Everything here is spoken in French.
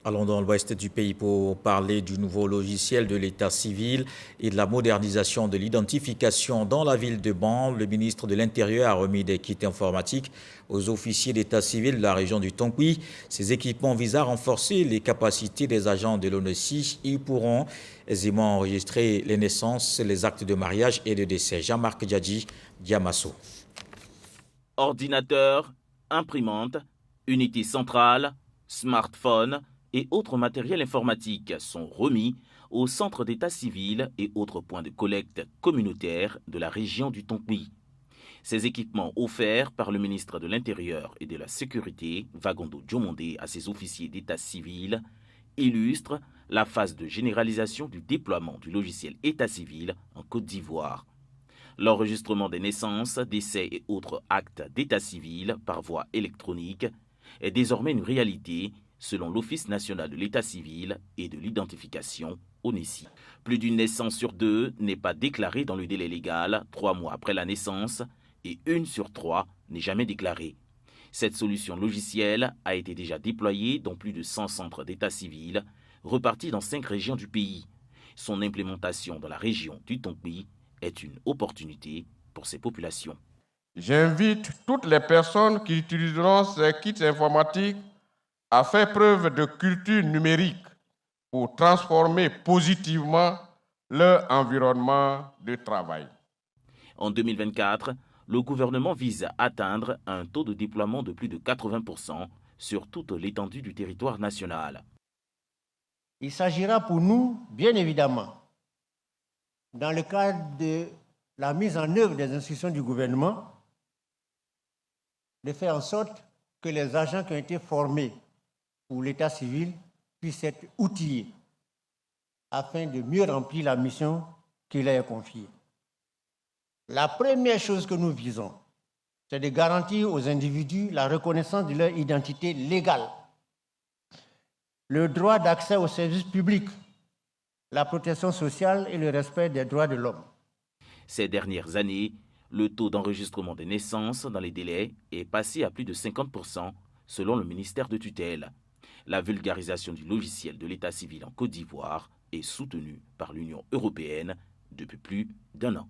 Allons dans l'ouest du pays pour parler du nouveau logiciel de l'état civil et de la modernisation de l'identification dans la ville de Ban. Le ministre de l'Intérieur a remis des kits informatiques aux officiers d'état civil de la région du Tonkoui. Ces équipements visent à renforcer les capacités des agents de l'ONESI. Ils pourront aisément enregistrer les naissances, les actes de mariage et de décès. Jean-Marc Djadji, Diamasso. Ordinateur, imprimante, unité centrale, smartphone et autres matériels informatiques sont remis au centre d'état civil et autres points de collecte communautaires de la région du Tonkoui. Ces équipements offerts par le ministre de l'Intérieur et de la Sécurité, Vagondo Djomondé, à ses officiers d'état civil, illustrent la phase de généralisation du déploiement du logiciel état civil en Côte d'Ivoire. L'enregistrement des naissances, décès et autres actes d'état civil par voie électronique est désormais une réalité selon l'Office national de l'état civil et de l'identification, ONESI. Plus d'une naissance sur deux n'est pas déclarée dans le délai légal 3 mois après la naissance et 1 sur 3 n'est jamais déclarée. Cette solution logicielle a été déjà déployée dans plus de 100 centres d'état civil repartis dans 5 régions du pays. Son implémentation dans la région du Tonkoui est une opportunité pour ces populations. J'invite toutes les personnes qui utiliseront ces kits informatiques à faire preuve de culture numérique pour transformer positivement leur environnement de travail. En 2024, le gouvernement vise à atteindre un taux de déploiement de plus de 80% sur toute l'étendue du territoire national. Il s'agira pour nous, bien évidemment, dans le cadre de la mise en œuvre des instructions du gouvernement, de faire en sorte que les agents qui ont été formés pour l'état civil puissent être outillés afin de mieux remplir la mission qui leur est confiée. La première chose que nous visons, c'est de garantir aux individus la reconnaissance de leur identité légale, le droit d'accès aux services publics, la protection sociale et le respect des droits de l'homme. Ces dernières années, le taux d'enregistrement des naissances dans les délais est passé à plus de 50% selon le ministère de tutelle. La vulgarisation du logiciel de l'état civil en Côte d'Ivoire est soutenue par l'Union européenne depuis plus d'1 an.